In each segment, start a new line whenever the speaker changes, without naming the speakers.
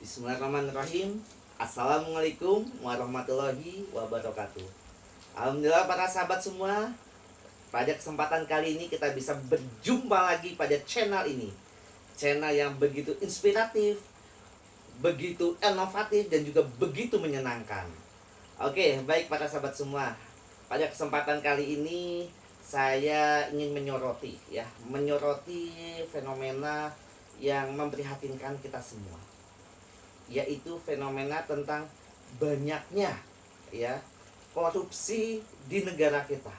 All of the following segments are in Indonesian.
Bismillahirrahmanirrahim. Assalamualaikum warahmatullahi wabarakatuh. Alhamdulillah para sahabat semua, pada kesempatan kali ini kita bisa berjumpa lagi pada channel ini. Channel yang begitu inspiratif, begitu inovatif, dan juga begitu menyenangkan. Oke, baik para sahabat semua. Pada kesempatan kali ini saya ingin menyoroti fenomena yang memprihatinkan kita semua, yaitu fenomena tentang banyaknya korupsi di negara kita.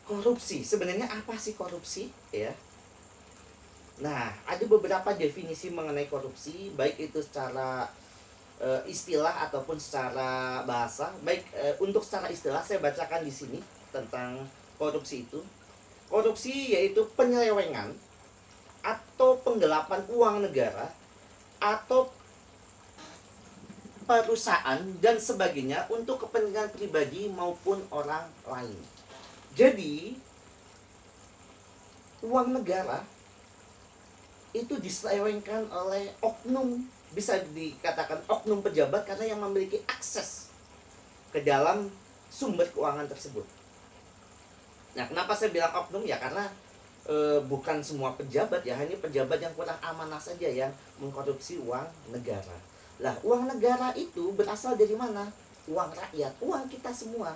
Korupsi, sebenarnya apa sih korupsi ya? Nah, ada beberapa definisi mengenai korupsi, baik itu secara istilah ataupun secara bahasa. Baik, untuk secara istilah saya bacakan di sini tentang korupsi itu. Korupsi yaitu penyelewengan atau penggelapan uang negara atau perusahaan dan sebagainya untuk kepentingan pribadi maupun orang lain. Jadi, uang negara itu diselewengkan oleh oknum, bisa dikatakan oknum pejabat karena yang memiliki akses ke dalam sumber keuangan tersebut. Nah, kenapa saya bilang oknum ya? Karena bukan semua pejabat ya, hanya pejabat yang kurang amanah saja yang mengkorupsi uang negara. Lah, uang negara itu berasal dari mana? Uang rakyat, uang kita semua.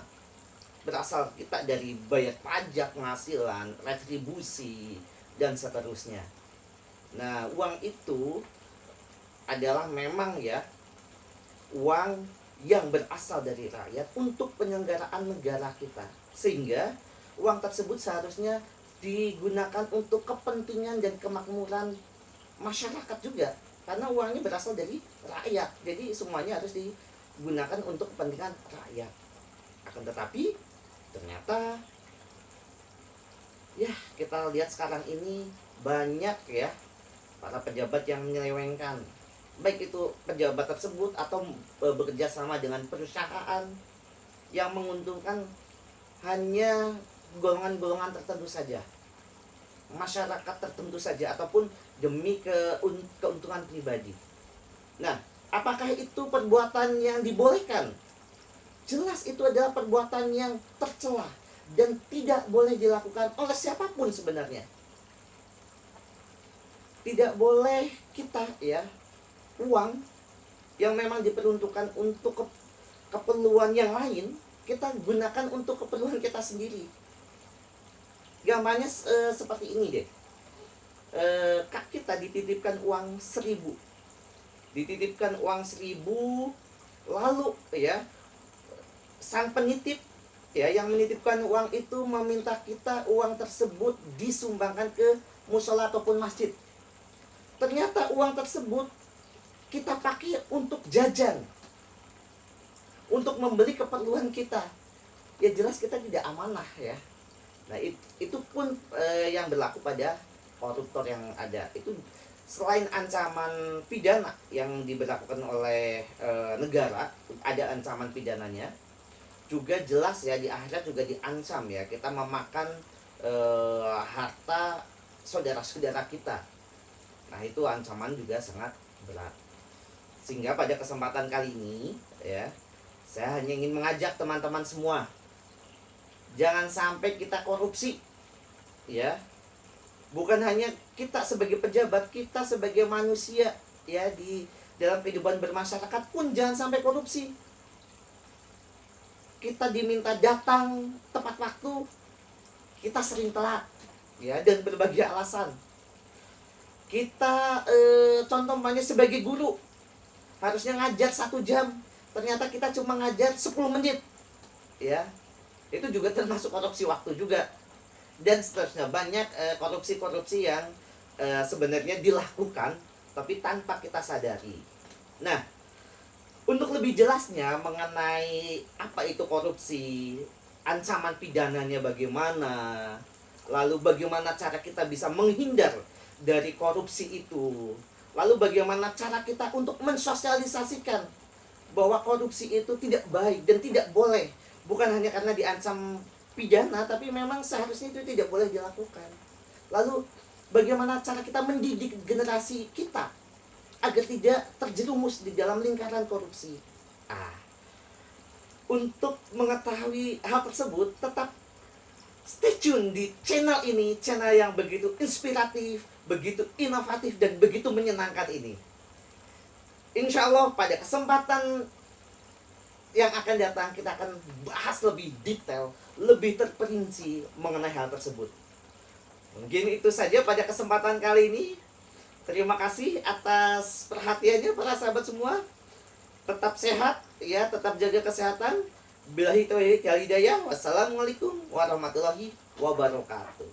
Berasal kita dari bayar pajak, penghasilan, retribusi, dan seterusnya. Nah, uang itu adalah memang ya uang yang berasal dari rakyat untuk penyelenggaraan negara kita. Sehingga uang tersebut seharusnya digunakan untuk kepentingan dan kemakmuran masyarakat juga, karena uangnya berasal dari rakyat. Jadi semuanya harus digunakan untuk kepentingan rakyat. Akan tetapi ternyata ya kita lihat sekarang ini banyak ya para pejabat yang menyelewengkan, baik itu pejabat tersebut atau bekerja sama dengan perusahaan yang menguntungkan hanya golongan-golongan tertentu saja, masyarakat tertentu saja, ataupun demi keuntungan pribadi. Nah, apakah itu perbuatan yang dibolehkan? Jelas itu adalah perbuatan yang tercela dan tidak boleh dilakukan oleh siapapun sebenarnya. Tidak boleh kita uang yang memang diperuntukkan untuk keperluan yang lain, kita gunakan untuk keperluan kita sendiri. Gambarnya seperti ini deh. Kak kita dititipkan uang 1.000. Dititipkan uang 1.000, lalu sang penitip yang menitipkan uang itu meminta kita uang tersebut disumbangkan ke musola ataupun masjid. Ternyata uang tersebut kita pakai untuk jajan, untuk membeli keperluan kita. Ya jelas kita tidak amanah ya. Nah, itu pun yang berlaku pada koruptor yang ada. Itu selain ancaman pidana yang diberlakukan oleh negara, ada ancaman pidananya, juga jelas ya di akhirat juga diancam ya, kita memakan harta saudara-saudara kita. Nah, itu ancaman juga sangat berat. Sehingga pada kesempatan kali ini saya hanya ingin mengajak teman-teman semua, jangan sampai kita korupsi ya. Bukan hanya kita sebagai pejabat, kita sebagai manusia di dalam kehidupan bermasyarakat pun jangan sampai korupsi. Kita diminta datang tepat waktu, kita sering telat dan berbagai alasan. Kita contoh sebagai guru, harusnya ngajar 1 jam, ternyata kita cuma ngajar 10 menit itu juga termasuk korupsi waktu juga, dan seterusnya. Banyak korupsi-korupsi yang sebenarnya dilakukan tapi tanpa kita sadari. Nah, untuk lebih jelasnya mengenai apa itu korupsi, ancaman pidananya bagaimana, lalu bagaimana cara kita bisa menghindar dari korupsi itu, lalu bagaimana cara kita untuk mensosialisasikan bahwa korupsi itu tidak baik dan tidak boleh, bukan hanya karena diancam pidana, tapi memang seharusnya itu tidak boleh dilakukan. Lalu bagaimana cara kita mendidik generasi kita agar tidak terjerumus di dalam lingkaran korupsi. Untuk mengetahui hal tersebut, tetap stay tune di channel ini, channel yang begitu inspiratif, begitu inovatif, dan begitu menyenangkan ini. Insya Allah pada kesempatan yang akan datang kita akan bahas lebih detail, lebih terperinci mengenai hal tersebut. Mungkin itu saja pada kesempatan kali ini. Terima kasih atas perhatiannya para sahabat semua. Tetap sehat ya, tetap jaga kesehatan. Billahi taufiq wal hidayah. Wassalamualaikum warahmatullahi wabarakatuh.